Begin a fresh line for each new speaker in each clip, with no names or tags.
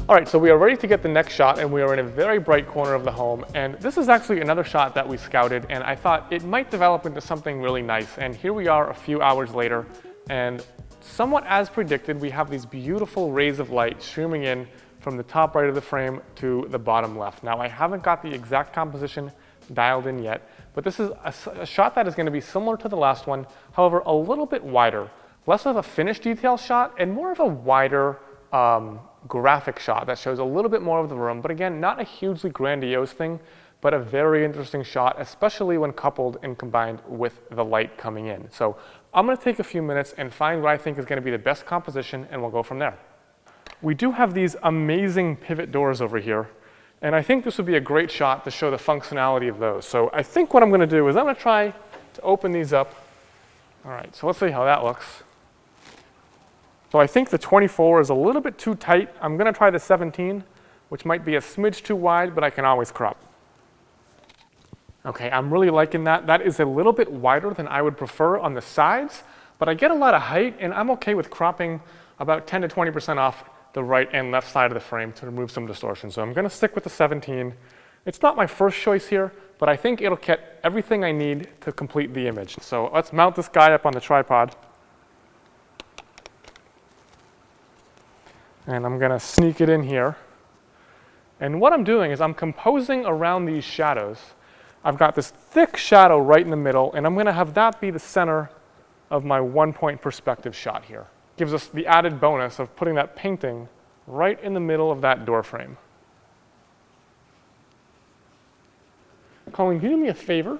All right, so we are ready to get the next shot, and we are in a very bright corner of the home. And this is actually another shot that we scouted, and I thought it might develop into something really nice. And here we are a few hours later, and somewhat as predicted, we have these beautiful rays of light streaming in from the top right of the frame to the bottom left. Now, I haven't got the exact composition dialed in yet, but this is a shot that is going to be similar to the last one, however, a little bit wider. Less of a finished detail shot and more of a wider graphic shot that shows a little bit more of the room, but again, not a hugely grandiose thing, but a very interesting shot, especially when coupled and combined with the light coming in. So I'm going to take a few minutes and find what I think is going to be the best composition, and we'll go from there. We do have these amazing pivot doors over here, and I think this would be a great shot to show the functionality of those. So I think what I'm going to do is I'm going to try to open these up. All right, so let's see how that looks. So I think the 24 is a little bit too tight. I'm going to try the 17, which might be a smidge too wide, but I can always crop. Okay, I'm really liking that. That is a little bit wider than I would prefer on the sides, but I get a lot of height, and I'm okay with cropping about 10 to 20% off the right and left side of the frame to remove some distortion. So I'm going to stick with the 17. It's not my first choice here, but I think it'll get everything I need to complete the image. So let's mount this guy up on the tripod. And I'm going to sneak it in here. And what I'm doing is I'm composing around these shadows. I've got this thick shadow right in the middle, and I'm going to have that be the center of my one-point perspective shot here. Gives us the added bonus of putting that painting right in the middle of that door frame. Colleen, can you do me a favor?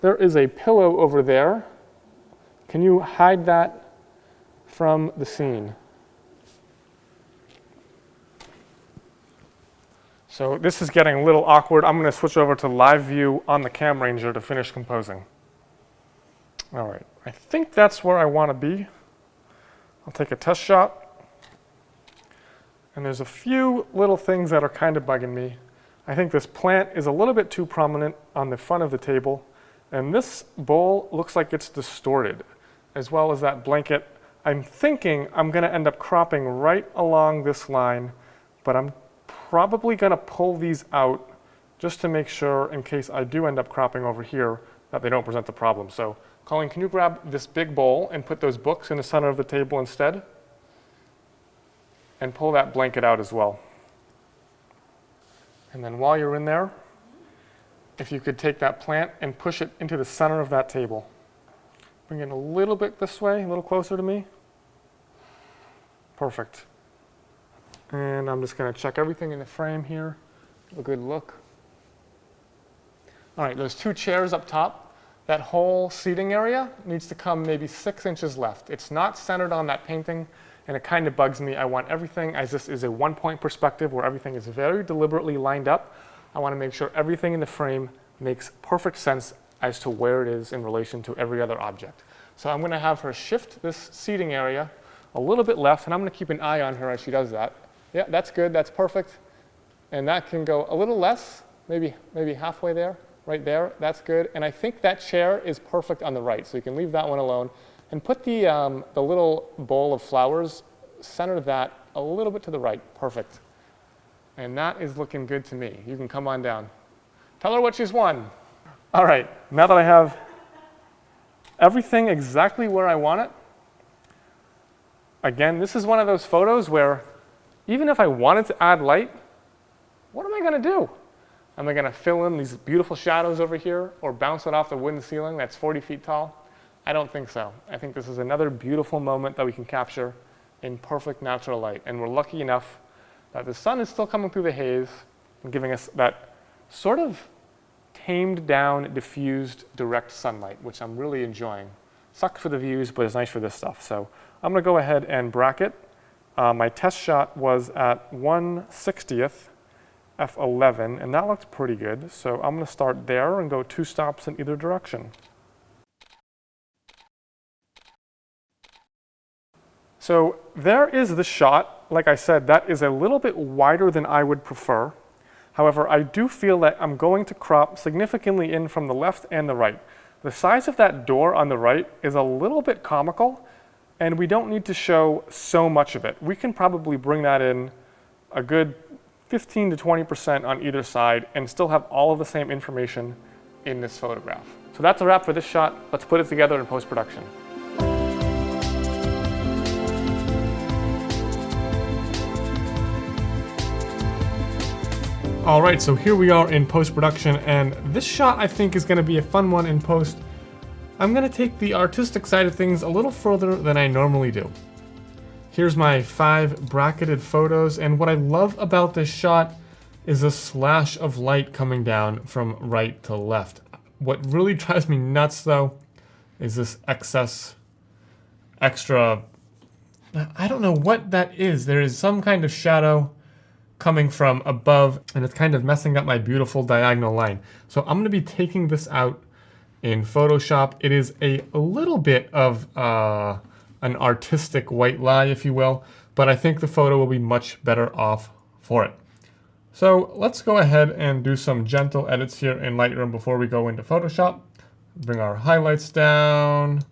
There is a pillow over there. Can you hide that from the scene? So this is getting a little awkward. I'm going to switch over to live view on the Cam Ranger to finish composing. All right, I think that's where I want to be. I'll take a test shot. And there's a few little things that are kind of bugging me. I think this plant is a little bit too prominent on the front of the table. And this bowl looks like it's distorted, as well as that blanket. I'm thinking I'm going to end up cropping right along this line, but I'm probably going to pull these out just to make sure, in case I do end up cropping over here, that they don't present a problem. So, Colleen, can you grab this big bowl and put those books in the center of the table instead? And pull that blanket out as well. And then while you're in there, if you could take that plant and push it into the center of that table. Bring it a little bit this way, a little closer to me. Perfect. And I'm just going to check everything in the frame here. Give a good look. All right, those two chairs up top, that whole seating area needs to come maybe 6 inches left. It's not centered on that painting, and it kind of bugs me. I want everything, as this is a one-point perspective where everything is very deliberately lined up, I want to make sure everything in the frame makes perfect sense as to where it is in relation to every other object. So I'm going to have her shift this seating area a little bit left, and I'm going to keep an eye on her as she does that. Yeah, that's good, that's perfect. And that can go a little less, maybe halfway there, right there, that's good. And I think that chair is perfect on the right, so you can leave that one alone. And put the little bowl of flowers, center that a little bit to the right, perfect. And that is looking good to me. You can come on down. Tell her what she's won. All right, now that I have everything exactly where I want it, again, this is one of those photos where even if I wanted to add light, what am I going to do? Am I going to fill in these beautiful shadows over here or bounce it off the wooden ceiling that's 40 feet tall? I don't think so. I think this is another beautiful moment that we can capture in perfect natural light. And we're lucky enough that the sun is still coming through the haze and giving us that sort of tamed down, diffused, direct sunlight, which I'm really enjoying. Sucks for the views, but it's nice for this stuff. So I'm going to go ahead and bracket. My test shot was at 1/60th f11, and that looked pretty good. So I'm going to start there and go 2 stops in either direction. So there is the shot. Like I said, that is a little bit wider than I would prefer. However, I do feel that I'm going to crop significantly in from the left and the right. The size of that door on the right is a little bit comical, and we don't need to show so much of it. We can probably bring that in a good 15 to 20% on either side and still have all of the same information in this photograph. So that's a wrap for this shot. Let's put it together in post-production. All right, so here we are in post-production, and this shot I think is gonna be a fun one in post. I'm gonna take the artistic side of things a little further than I normally do. Here's my 5 bracketed photos, and what I love about this shot is a slash of light coming down from right to left. What really drives me nuts though is this extra, I don't know what that is. There is some kind of shadow coming from above, and it's kind of messing up my beautiful diagonal line. So I'm gonna be taking this out in Photoshop. It is a little bit of an artistic white lie, if you will, but I think the photo will be much better off for it. So let's go ahead and do some gentle edits here in Lightroom before we go into Photoshop. Bring our highlights down.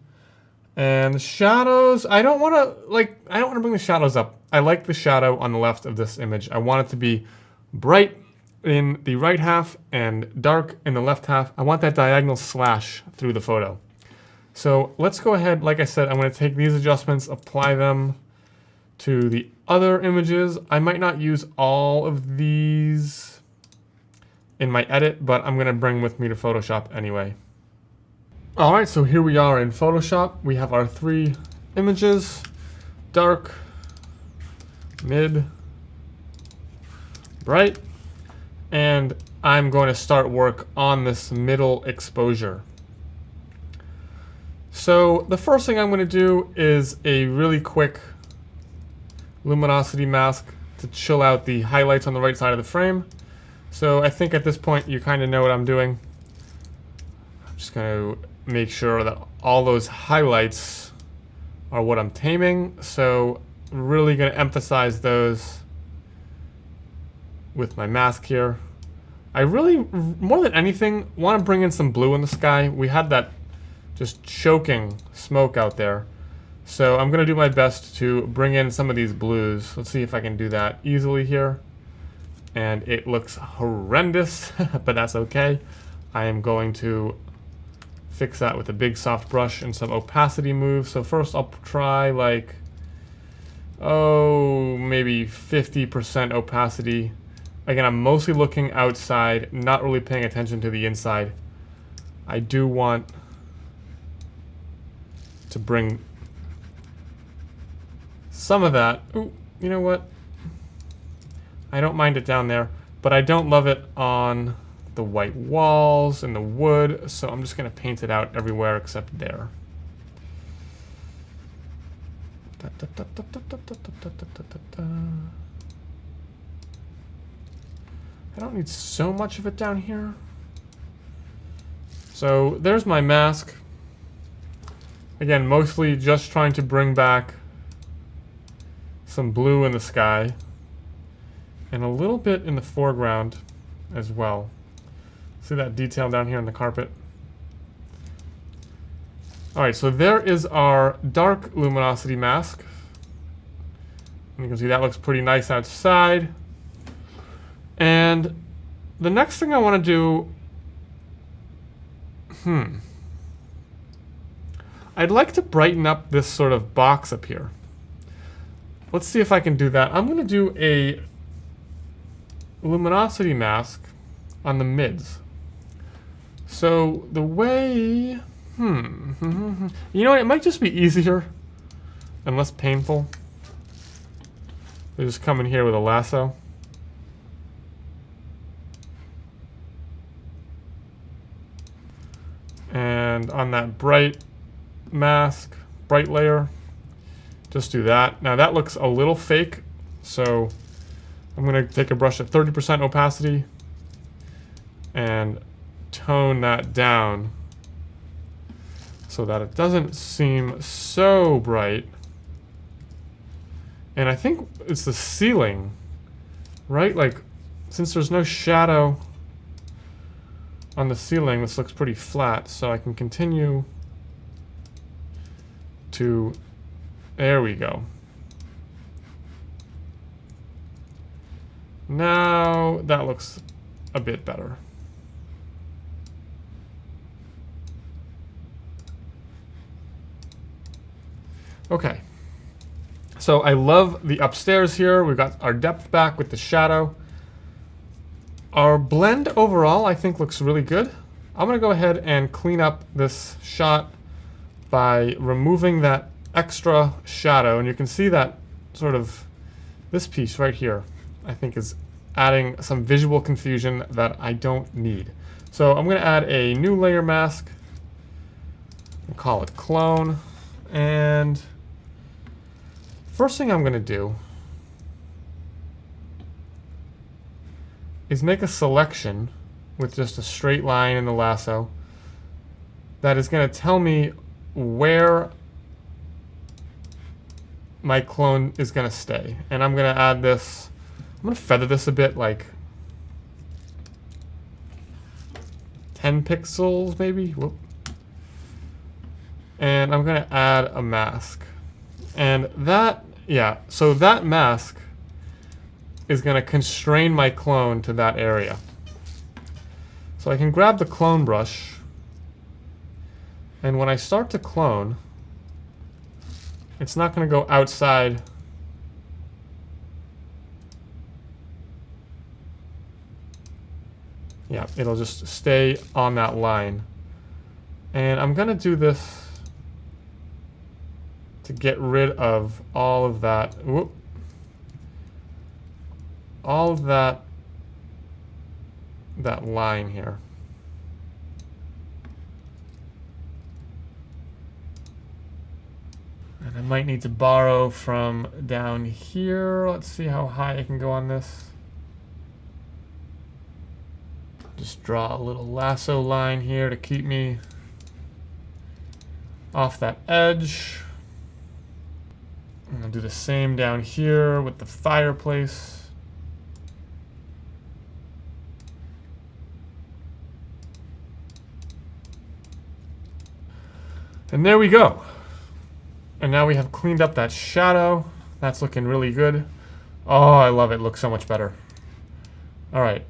And the shadows, I don't want to bring the shadows up. I like the shadow on the left of this image. I want it to be bright in the right half and dark in the left half. I want that diagonal slash through the photo. So let's go ahead, like I said, I'm going to take these adjustments, apply them to the other images. I might not use all of these in my edit, but I'm going to bring with me to Photoshop anyway. All right, so here we are in Photoshop. We have our 3 images, dark, mid, bright, and I'm going to start work on this middle exposure. So the first thing I'm going to do is a really quick luminosity mask to chill out the highlights on the right side of the frame. So I think at this point you kind of know what I'm doing. I'm just going to make sure that all those highlights are what I'm taming. So really going to emphasize those with my mask here. I really, more than anything, want to bring in some blue in the sky. We had that just choking smoke out there. So I'm going to do my best to bring in some of these blues. Let's see if I can do that easily here. And it looks horrendous, but that's okay. I am going to fix that with a big soft brush and some opacity moves. So first I'll try like, maybe 50% opacity. Again, I'm mostly looking outside, not really paying attention to the inside. I do want to bring some of that. Ooh, you know what? I don't mind it down there, but I don't love it on the white walls and the wood, so I'm just going to paint it out everywhere except there. I don't need so much of it down here. So there's my mask. Again, mostly just trying to bring back some blue in the sky and a little bit in the foreground as well. See that detail down here in the carpet? All right, so there is our dark luminosity mask. And you can see that looks pretty nice outside. And the next thing I want to do, I'd like to brighten up this sort of box up here. Let's see if I can do that. I'm going to do a luminosity mask on the mids. So the way, you know what, it might just be easier and less painful to just come in here with a lasso. And on that bright mask, bright layer, just do that. Now that looks a little fake, so I'm going to take a brush at 30% opacity and tone that down so that it doesn't seem so bright. And I think it's the ceiling, right? Like, since there's no shadow on the ceiling, this looks pretty flat, so I can continue to, there we go. Now that looks a bit better. Okay. So I love the upstairs here. We've got our depth back with the shadow. Our blend overall, I think, looks really good. I'm going to go ahead and clean up this shot by removing that extra shadow. And you can see that sort of this piece right here, I think, is adding some visual confusion that I don't need. So I'm going to add a new layer mask and call it clone. And first thing I'm going to do is make a selection with just a straight line in the lasso that is going to tell me where my clone is going to stay. And I'm going to add this, I'm going to feather this a bit, like 10 pixels maybe. Whoop. And I'm going to add a mask. And that, yeah, so that mask is going to constrain my clone to that area. So I can grab the clone brush, and when I start to clone, it's not going to go outside yeah, it'll just stay on that line. And I'm going to do this to get rid of all of that. Whoop. All of that line here. And I might need to borrow from down here. Let's see how high I can go on this. Just draw a little lasso line here to keep me off that edge. I'm going to do the same down here with the fireplace. And there we go. And now we have cleaned up that shadow. That's looking really good. Oh, I love it. It looks so much better. All right.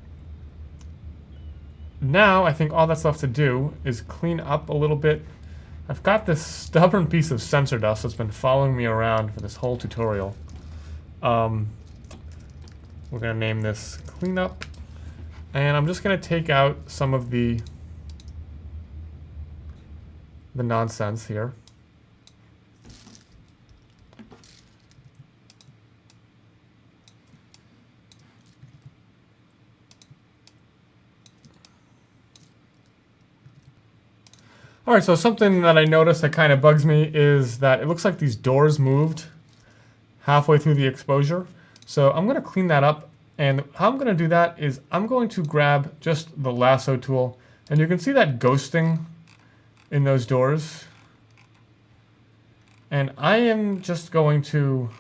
Now I think all that's left to do is clean up a little bit. I've got this stubborn piece of sensor dust that's been following me around for this whole tutorial. We're going to name this cleanup. And I'm just going to take out some of the nonsense here. All right, so something that I noticed that kind of bugs me is that it looks like these doors moved halfway through the exposure. So I'm going to clean that up. And how I'm going to do that is I'm going to grab just the lasso tool. And you can see that ghosting in those doors. And I am just going to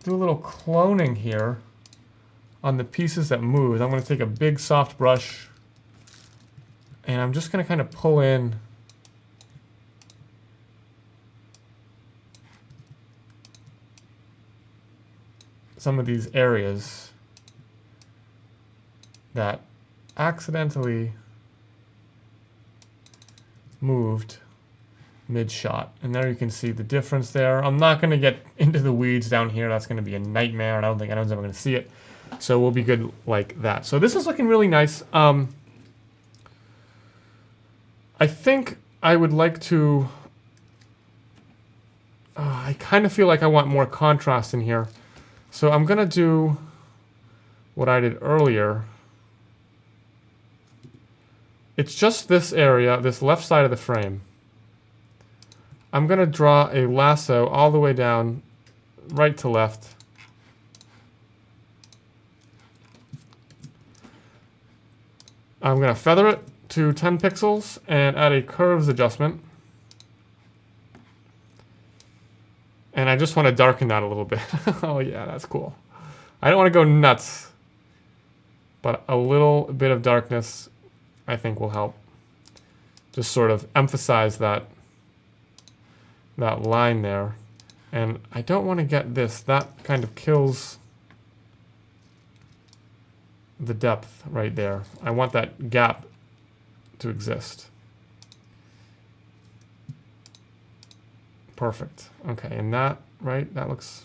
do a little cloning here on the pieces that moved. I'm going to take a big soft brush and I'm just going to kind of pull in some of these areas that accidentally moved mid-shot. And there you can see the difference there. I'm not going to get into the weeds down here. That's going to be a nightmare, and I don't think anyone's ever going to see it. So we'll be good like that. So this is looking really nice. I think I would like to... I kind of feel like I want more contrast in here. So I'm going to do what I did earlier. It's just this area, this left side of the frame. I'm going to draw a lasso all the way down, right to left. I'm going to feather it to 10 pixels and add a curves adjustment. And I just want to darken that a little bit. Oh yeah, that's cool. I don't want to go nuts, but a little bit of darkness I think will help. Just sort of emphasize that line there. And I don't want to get this. That kind of kills the depth right there. I want that gap to exist. Perfect. Okay, and that, right, that looks...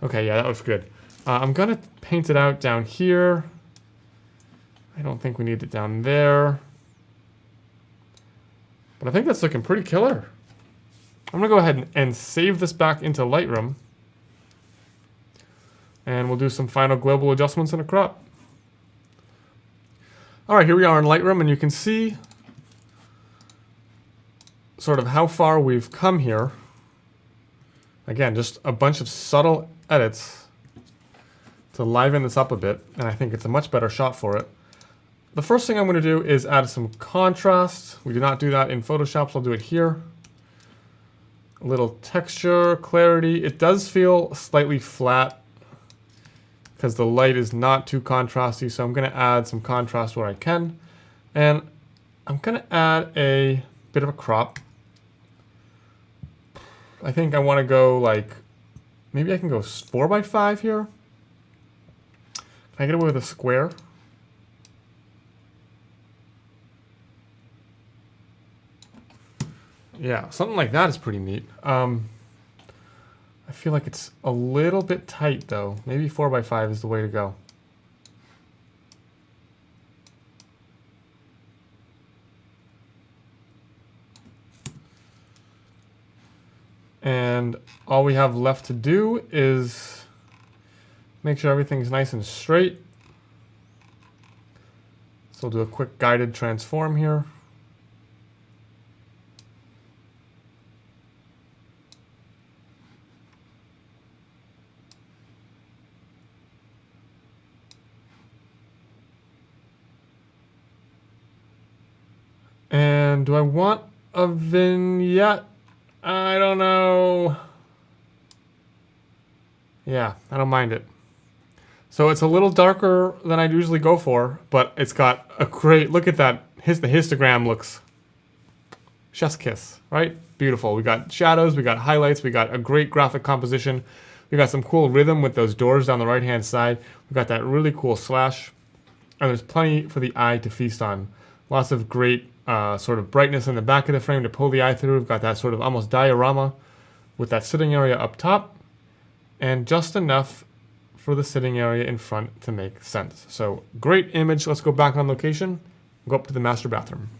Okay, yeah, that looks good. I'm gonna paint it out down here. I don't think we need it down there. But I think that's looking pretty killer. I'm gonna go ahead and save this back into Lightroom. And we'll do some final global adjustments in a crop. All right, here we are in Lightroom, and you can see sort of how far we've come here. Again, just a bunch of subtle edits to liven this up a bit, and I think it's a much better shot for it. The first thing I'm going to do is add some contrast. We did not do that in Photoshop, so I'll do it here. A little texture, clarity. It does feel slightly flat because the light is not too contrasty, so I'm going to add some contrast where I can. And I'm going to add a bit of a crop. I think I want to go like, maybe I can go 4x5 here. Can I get away with a square? Yeah, something like that is pretty neat. I feel like it's a little bit tight though. Maybe 4x5 is the way to go. And all we have left to do is make sure everything's nice and straight. So we'll do a quick guided transform here. And do I want a vignette? I don't know. Yeah, I don't mind it. So it's a little darker than I'd usually go for, but it's got a great, look at that. The histogram looks chef's kiss, right? Beautiful. We got shadows, we got highlights, we got a great graphic composition. We got some cool rhythm with those doors down the right-hand side. We got that really cool slash. And there's plenty for the eye to feast on. Lots of great sort of brightness in the back of the frame to pull the eye through. We've got that sort of almost diorama with that sitting area up top. And just enough for the sitting area in front to make sense. So great image. Let's go back on location. Go up to the master bathroom.